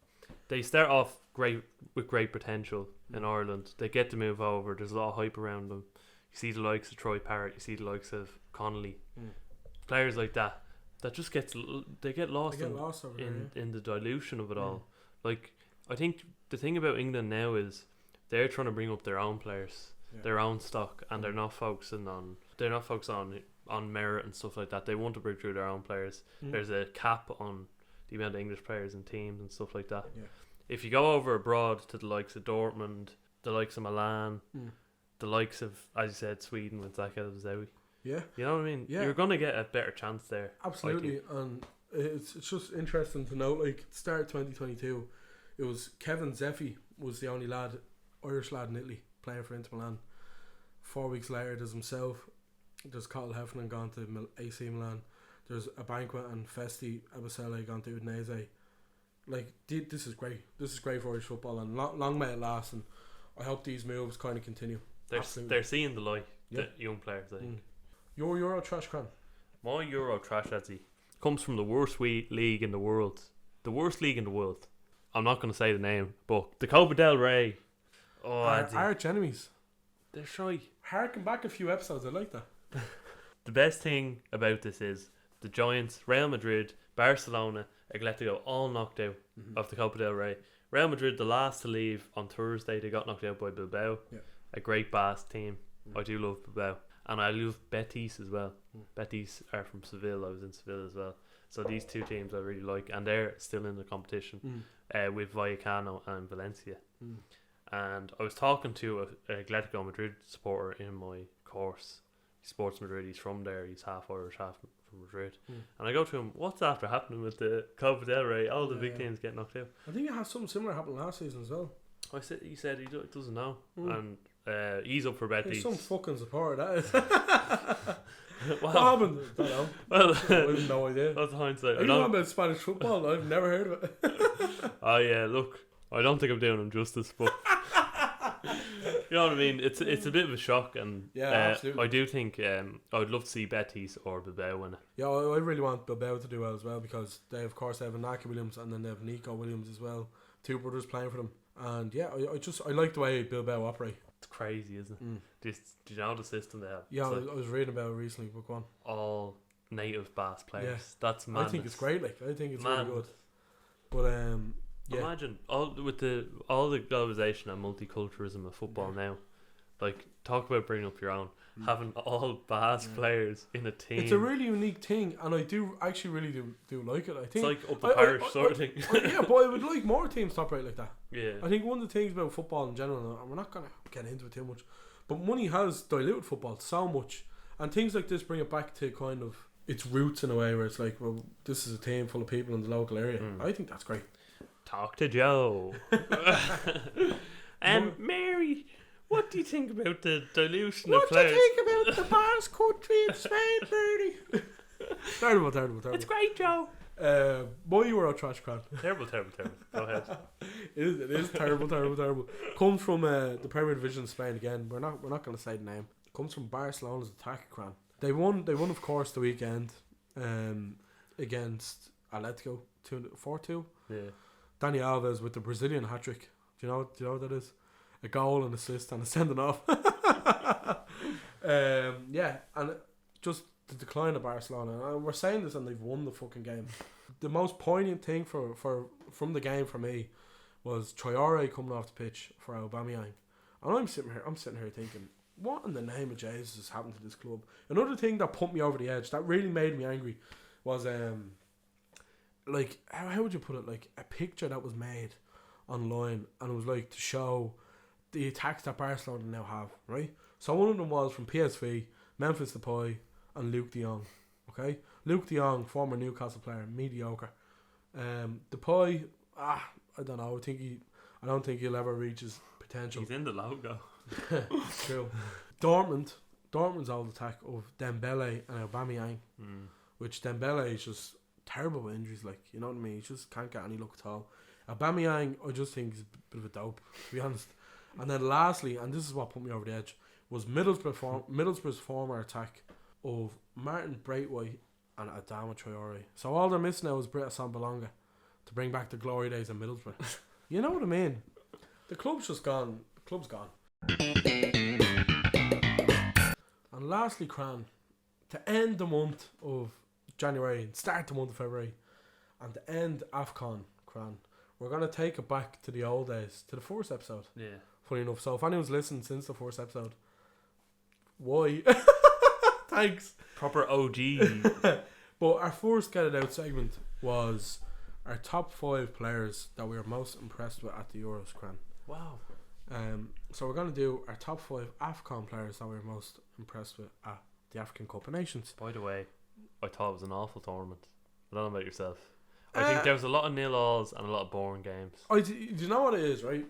they start off with great potential in Ireland. They get to move over. There's a lot of hype around them. You see the likes of Troy Parrott. You see the likes of Connolly. Players like that just get lost in the dilution of it all. Like, I think the thing about England now is they're trying to bring up their own players, their own stock, and they're not focusing on merit and stuff like that. They want to bring through their own players. There's a cap on the amount of English players in teams and stuff like that. If you go over abroad to the likes of Dortmund, the likes of Milan, the likes of, as you said, Sweden with Zach El-Bazawi, you know what I mean? You're going to get a better chance there. Absolutely. And it's just interesting to note, like, at the start of 2022, it was Kevin Zeffy was the only Irish lad in Italy playing for Inter Milan. 4 weeks later, there's himself, there's Cathal Heffernan gone to AC Milan, there's Abankwa and Festi Ebusele gone to Udinese. Like, this is great. This is great for Irish football, and long may it last, and I hope these moves kind of continue. They're seeing the light, the young players, I think. Your Euro trash can. My Euro trash, Edsy, comes from the worst league in the world. The worst league in the world. I'm not going to say the name, but the Copa del Rey. Oh, our arch enemies. They're shy. Harken back a few episodes. I like that. The best thing about this is the Giants, Real Madrid, Barcelona, Atletico all knocked out of the Copa del Rey. Real Madrid, the last to leave on Thursday, they got knocked out by Bilbao. A great Basque team. I do love Bilbao. And I love Betis as well. Betis are from Seville. I was in Seville as well. So these two teams I really like. And they're still in the competition with Vallecano and Valencia. And I was talking to an Atletico Madrid supporter in my course. He supports Madrid. He's from there. He's half Irish, half from Madrid. And I go to him, what's after happening with the Copa del Rey? All the big teams get knocked out. I think it has something similar happen last season as well. He said he doesn't know. And he's up for Betis. He's some fucking support, that is. What happened? I don't know. Well, I have no idea. That's hindsight. Are you talking about Spanish football? I've never heard of it. Oh yeah, look, I don't think I'm doing him justice, but you know what I mean. It's a bit of a shock, and absolutely. I do think I'd love to see Betis or Bilbao win it. Yeah, I really want Bilbao to do well as well, because they of course have Inaki Williams and then they have Nico Williams as well, two brothers playing for them. And yeah, I like the way Bilbao operate. It's crazy, isn't it? Do you know the system they have? Yeah, I was reading about it recently. But go on. All native Basque players. That's madness. I think it's great. Like, I think it's really good. But imagine all the globalization and multiculturalism of football now. Like, talk about bringing up your own. Having all Basque players in a team. It's a really unique thing, and I do actually really do like it. I think it's like up the parish sort of thing. Yeah, but I would like more teams to operate like that. Yeah. I think one of the things about football in general, and we're not going to get into it too much, but money has diluted football so much, and things like this bring it back to kind of its roots in a way, where it's like, well, this is a team full of people in the local area. I think that's great. Talk to Joe. And Mary, what do you think about the dilution of players? What do you think about the Basque country in Spain, Bertie? Terrible. It's great, Joe. My Euro trash can. Terrible. Go ahead. It is terrible. Comes from the Premier Division of Spain again. We're not going to say the name. Comes from Barcelona's attack cran. They won of course the weekend against Atletico 4-2. Yeah. Dani Alves with the Brazilian hat trick. Do you know what that is? A goal, an assist, and a sending off. Yeah, and just the decline of Barcelona. And we're saying this, and they've won the fucking game. The most poignant thing from the game for me was Traore coming off the pitch for Aubameyang, and I'm sitting here thinking, what in the name of Jesus has happened to this club? Another thing that put me over the edge, that really made me angry, was like how would you put it? Like a picture that was made online, and it was like to show the attacks that Barcelona now have, right? So one of them was from PSV, Memphis Depay, and Luke de Jong. Okay, Luke de Jong, former Newcastle player, mediocre. Depay, I don't know. I don't think he'll ever reach his potential. He's in the logo. True. Dortmund's old attack of Dembele and Aubameyang, which Dembele is just terrible with injuries. Like, you know what I mean? He just can't get any luck at all. Aubameyang, I just think is a bit of a dope, to be honest. And then lastly, and this is what put me over the edge, was Middlesbrough's former attack of Martin Braithwaite and Adama Traore. So all they're missing now is Britta Sambalonga to bring back the glory days of Middlesbrough. You know what I mean? The club's just gone. The club's gone. And lastly, Cran, to end the month of January and start the month of February, and to end AFCON, Cran, we're going to take it back to the old days, to the first episode. Yeah. Funny enough. So if anyone's listened since the first episode, why? Thanks. Proper OG. But our first Get It Out segment was our top 5 players that we were most impressed with at the Euros, Cran. Wow. So we're going to do our top 5 AFCON players that we were most impressed with at the African Cup of Nations. By the way, I thought it was an awful tournament. I don't know about yourself. I think there was a lot of nil-alls and a lot of boring games. Do you know what it is, right?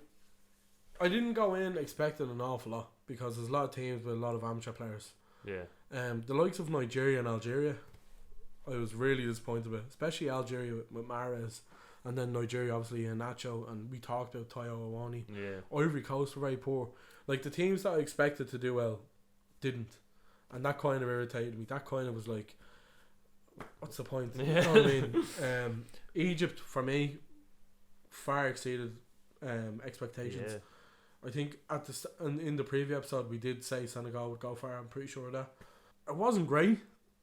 I didn't go in expecting an awful lot because there's a lot of teams with a lot of amateur players. Yeah. The likes of Nigeria and Algeria, I was really disappointed with, especially Algeria with Mahrez, and then Nigeria obviously and Nacho, and we talked about Tayo Awani. Yeah. Ivory Coast were very poor. Like the teams that I expected to do well didn't, and that kind of irritated me. That kind of was like, what's the point? You know what I mean? Egypt for me far exceeded expectations. Yeah. I think in the preview episode we did say Senegal would go far. I'm pretty sure of that. It wasn't great,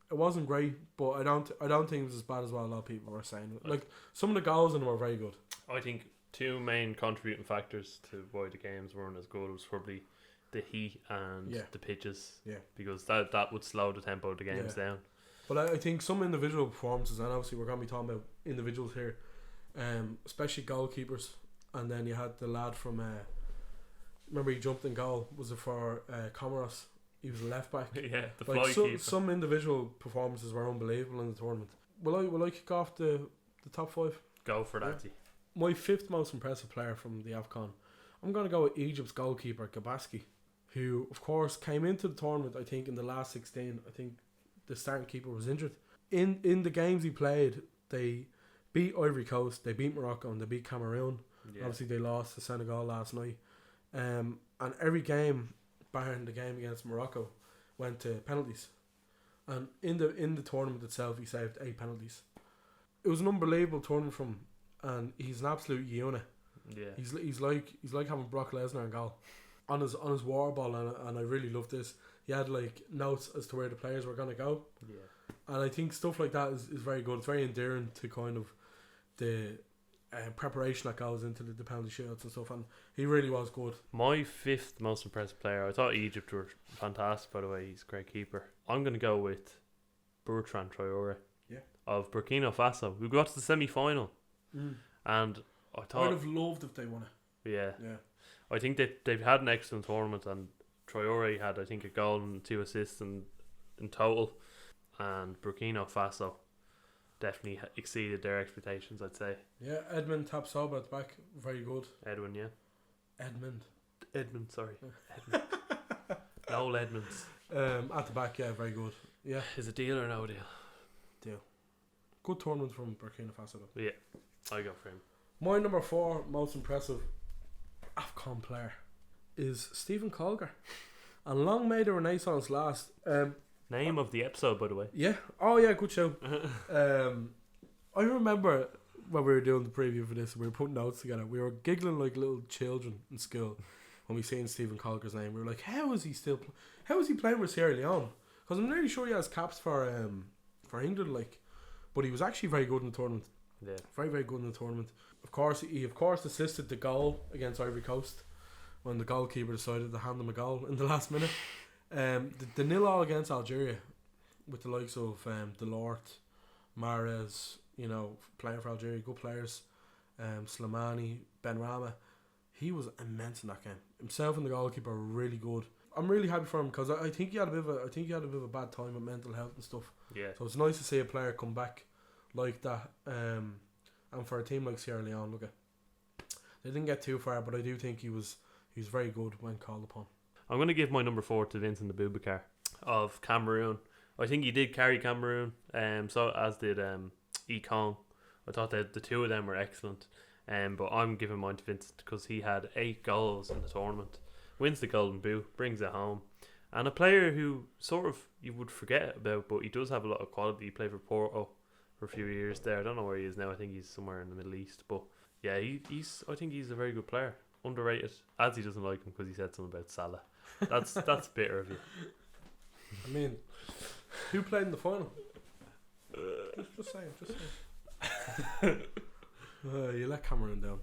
but I don't think it was as bad as what a lot of people were saying. Like some of the goals in them were very good. I think 2 main contributing factors to why the games weren't as good was probably the heat and the pitches. Yeah, because that would slow the tempo of the games down. But I think some individual performances, and obviously we're going to be talking about individuals here, especially goalkeepers. And then you had the lad from remember he jumped in goal. Was it for Comoros? He was a left back. Yeah, the like fly keeper. Some individual performances were unbelievable in the tournament. Will I kick off the top 5? Go for that. My 5th most impressive player from the AFCON, I'm going to go with Egypt's goalkeeper Gabaski, who of course came into the tournament. I think in the last 16, I think the starting keeper was injured. In the games he played, they beat Ivory Coast, they beat Morocco, and they beat Cameroon. Yeah. Obviously they lost to Senegal last night. And every game, barring the game against Morocco, went to penalties. And in the tournament itself, he saved 8 penalties. It was an unbelievable tournament from him, and he's an absolute unit. Yeah, he's like having Brock Lesnar in goal on his war ball, and I really love this. He had like notes as to where the players were gonna go. Yeah, and I think stuff like that is very good. It's very endearing to kind of the preparation that goes into the penalty shootouts and stuff, and he really was good. My 5th most impressive player, I thought Egypt were fantastic, by the way. He's a great keeper. I'm going to go with Bertrand Traore of Burkina Faso, who got to the semi-final. And I thought, I'd have loved if they won it. Yeah. I think they've had an excellent tournament, and Traore had, I think, a goal and 2 assists in total, and Burkina Faso definitely exceeded their expectations, I'd say. Yeah, Edmund Tapsoba at the back, very good. Edwin, yeah. Edmund, sorry. Edmund. Noel Edmonds. At the back, yeah, very good. Yeah. Is it deal or no deal? Deal. Good tournament from Burkina Faso though. Yeah, I go for him. My number 4 most impressive AFCON player is Stephen Caulker. And long may the Renaissance last. Name of the episode, by the way. Yeah. Oh yeah, good show. I remember when we were doing the preview for this, we were putting notes together. We were giggling like little children in school when we seen Stephen Caulker's name. We were like, how is he playing with Sierra Leone? Because I'm really sure he has caps for England, like. But he was actually very good in the tournament. Yeah. Very, very good in the tournament. Of course, he assisted the goal against Ivory Coast when the goalkeeper decided to hand them a goal in the last minute. The 0-0 against Algeria with the likes of Delort, Mahrez, playing for Algeria, good players, Slimani, Benrahma. He was immense in that game. Himself and the goalkeeper were really good. I'm really happy for him because I think he had a bit of a bad time with mental health and stuff. Yeah. So it's nice to see a player come back like that. And for a team like Sierra Leone, they didn't get too far, but I do think he was very good when called upon. I'm going to give my number 4 to Vincent Aboubakar of Cameroon. I think he did carry Cameroon, so as did Ekong. I thought that the two of them were excellent, but I'm giving mine to Vincent because he had 8 goals in the tournament, wins the Golden Boot, brings it home, and a player who sort of you would forget about, but he does have a lot of quality. He played for Porto for a few years there. I don't know where he is now. I think he's somewhere in the Middle East, but yeah, I think he's a very good player. Underrated. As he doesn't like him because he said something about Salah. That's bitter of you. I mean, who played in the final? Just saying. You let Cameroon down.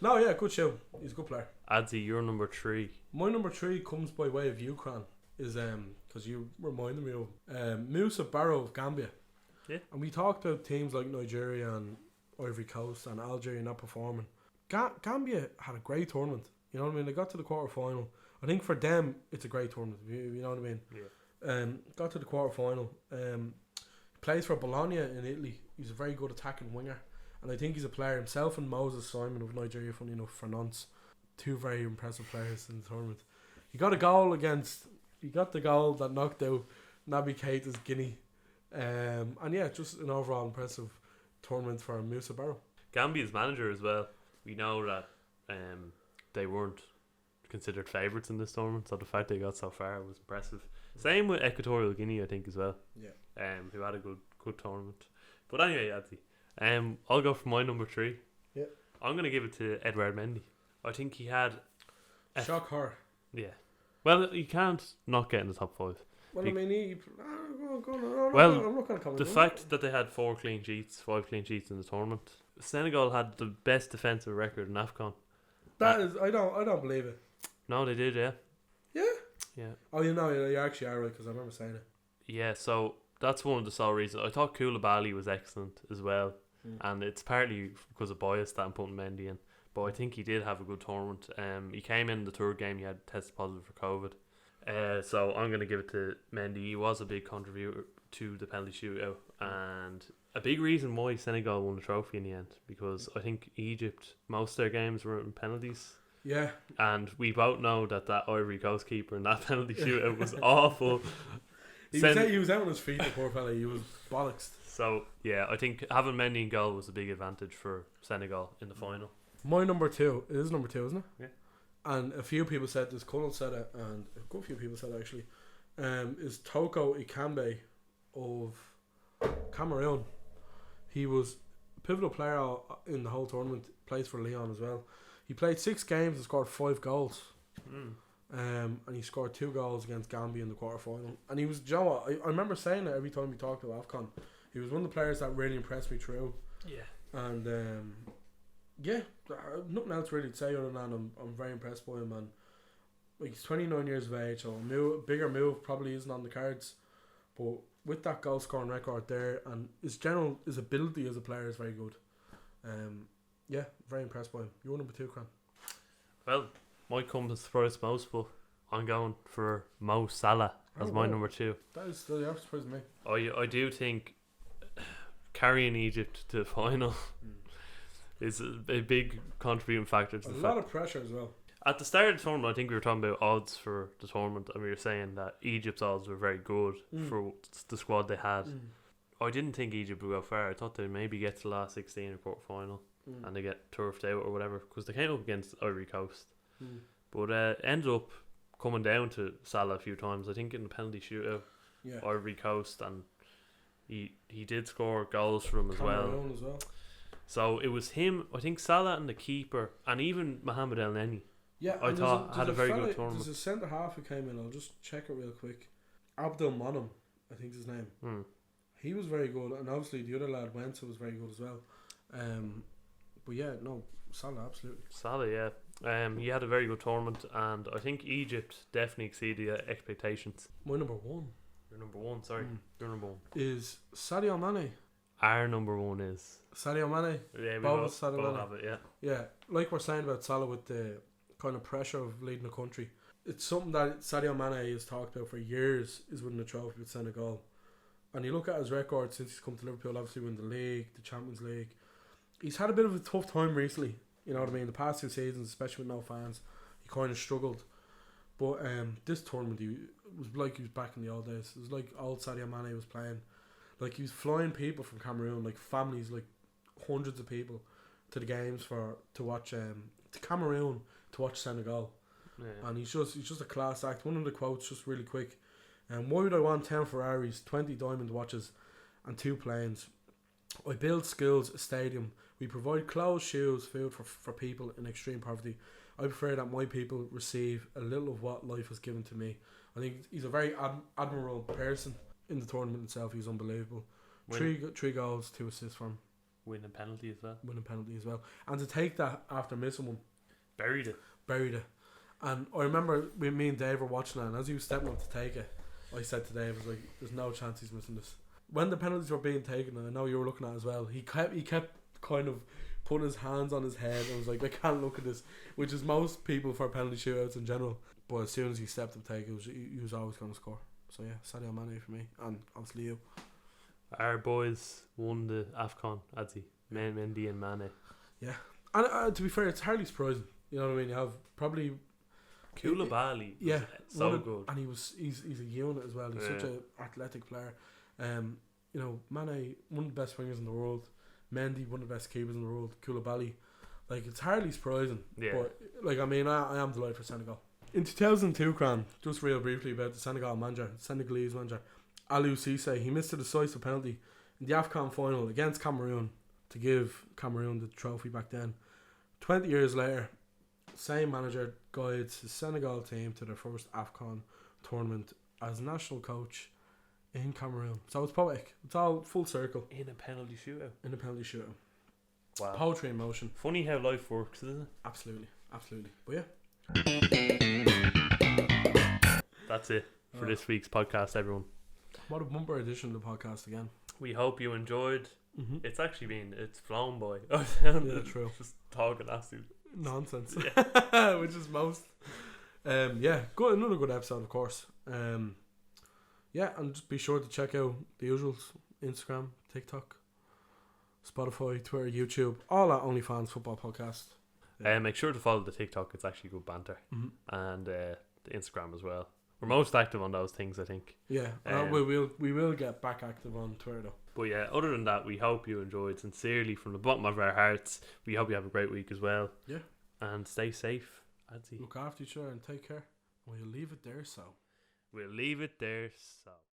No, yeah, good show. He's a good player. Adzi, you're number 3. My number 3 comes by way of Ukraine. Is because you reminded me of Moussa Barrow of Gambia. Yeah. And we talked about teams like Nigeria and Ivory Coast and Algeria not performing. Gambia had a great tournament. You know what I mean? They got to the quarter final. I think for them it's a great tournament. You know what I mean? Yeah. Got to the quarter final. Plays for Bologna in Italy. He's a very good attacking winger, and I think he's a player himself. And Moses Simon of Nigeria, funny enough, for nonce, 2 very impressive players in the tournament. He got the goal that knocked out Naby Keita's Guinea, and yeah, just an overall impressive tournament for Moussa Barrow. Gambia's manager as well. We know that they weren't considered favourites in this tournament, so the fact they got so far was impressive. Same with Equatorial Guinea, I think, as well. Yeah. Who had a good tournament. But anyway, Adzi, I'll go for my number 3. Yeah. I'm going to give it to Edouard Mendy. I think he had... Shock horror. Yeah. Well, you can't not get in the top 5. Well, I mean, the fact that they had 5 clean sheets in the tournament. Senegal had the best defensive record in AFCON. That is, I don't believe it. No, they did, yeah. Yeah? Yeah. Oh, you actually are right, because I remember saying it. Yeah, so that's one of the sole reasons. I thought Koulibaly was excellent as well, and it's partly because of bias that I'm putting Mendy in, but I think he did have a good tournament. He came in the third game, he had tested positive for COVID. So I'm going to give it to Mendy. He was a big contributor to the penalty shootout, and a big reason why Senegal won the trophy in the end, because I think Egypt, most of their games were in penalties. Yeah. And we both know that Ivory Coast keeper in that penalty shootout was awful. He was out on his feet, the poor fella. He was bollocks. So, yeah, I think having Mendy in goal was a big advantage for Senegal in the final. My number 2. It is number 2, isn't it? Yeah. And a few people said this. Cullen said it, and a good few people said it, actually. Is Toko Ekambi of Cameroon. He was a pivotal player in the whole tournament. Plays for Lyon as well. He played 6 games and scored 5 goals. And he scored 2 goals against Gambia in the quarter final. And he was, you know what, I remember saying it every time we talked about AFCON. He was one of the players that really impressed me through. Yeah. And yeah, nothing else really to say other than I'm very impressed by him. And like, he's 29 years of age, so a bigger move probably isn't on the cards. But with that goal scoring record there, and his ability as a player is very good. Yeah, very impressed by him. You're number 2, Cran. Well, might come to surprise most, but I'm going for Mo Salah as my number 2. That is surprising me. I do think carrying Egypt to the final is a big contributing factor to a the lot of pressure as well. At the start of the tournament, I think we were talking about odds for the tournament, and we were saying that Egypt's odds were very good for the squad they had. I didn't think Egypt would go far. I thought they'd maybe get to the last 16 or quarter final and they get turfed out or whatever because they came up against Ivory Coast. But ended up coming down to Salah a few times. I think in the penalty shootout, Ivory Coast, and he did score goals for him as well. So it was him, I think Salah and the keeper, and even Mohamed El Neni. Yeah, I thought had a very good tournament. There's a centre half who came in. I'll just check it real quick. Abdul Manam, I think is his name. He was very good, and obviously the other lad Wentz was very good as well. But yeah, no, Salah absolutely. Salah, yeah. He had a very good tournament, and I think Egypt definitely exceeded expectations. My number one. Your number one, sorry. Your number one is Sadio Mane. Our number one is Sadio Mane. Yeah, we both both have it. Yeah. Yeah, like we're saying about Salah with the kind of pressure of leading the country. It's something that Sadio Mane has talked about for years, is winning a trophy with Senegal. And you look at his record since he's come to Liverpool, obviously win the league, the Champions League. He's had a bit of a tough time recently, you know what I mean? The past 2 seasons, especially with no fans, he kind of struggled. But this tournament, it was like he was back in the old days. It was like old Sadio Mane was playing. Like he was flying people from Cameroon, like families, like hundreds of people, to the games to watch to Cameroon to watch Senegal. Yeah. And he's just a class act. One of the quotes, just really quick. Why would I want 10 Ferraris, 20 diamond watches, and 2 planes? I build schools, a stadium. We provide clothes, shoes, food for people in extreme poverty. I prefer that my people receive a little of what life has given to me. I think he's a very admirable person. In the tournament itself, he's unbelievable. Three goals, 2 assists from him. Winning penalty as well. And to take that after missing one. Buried it. And I remember me and Dave were watching that, and as he was stepping up to take it, I said to Dave, I was like, there's no chance he's missing this. When the penalties were being taken, and I know you were looking at it as well, he kept kind of putting his hands on his head and was like, I can't look at this, which is most people for penalty shootouts in general. But as soon as he stepped up to take it, he was always going to score. So yeah, Sadio Mane for me, and obviously you. Our boys won the AFCON, Adzi. Mendy and Mane. Yeah, and to be fair, it's hardly surprising. You know what I mean? You have probably Koulibaly. Yeah, so good, and he's a unit as well. He's such an athletic player. You know, Mane, one of the best wingers in the world. Mendy, one of the best keepers in the world. Koulibaly, like it's hardly surprising. Yeah. But like I mean, I am delighted for Senegal. In 2002, Cran, just real briefly about the Senegalese manager, Aliou Cisse. He missed a decisive penalty in the AFCON final against Cameroon to give Cameroon the trophy back then. 20 years later, same manager guides his Senegal team to their first AFCON tournament as national coach in Cameroon. So it's poetic. It's all full circle. In a penalty shootout. Wow. Poetry in motion. Funny how life works, isn't it? Absolutely. But yeah. That's it for this week's podcast, everyone. What a bumper edition of the podcast again. We hope you enjoyed. It's actually it's flown by. Yeah, true. Just talking absolute nonsense. Yeah. Which is most. Yeah, another good episode, of course. Yeah, and just be sure to check out the usuals: Instagram, TikTok, Spotify, Twitter, YouTube, all at OnlyFans Football Podcast. Yeah. Make sure to follow the TikTok. It's actually good banter. And the Instagram as well. We're most active on those things, I think. Yeah, we will get back active on Twitter though. But yeah, other than that, we hope you enjoyed sincerely from the bottom of our hearts. We hope you have a great week as well. Yeah. And stay safe. Look after each other and take care. We'll leave it there so.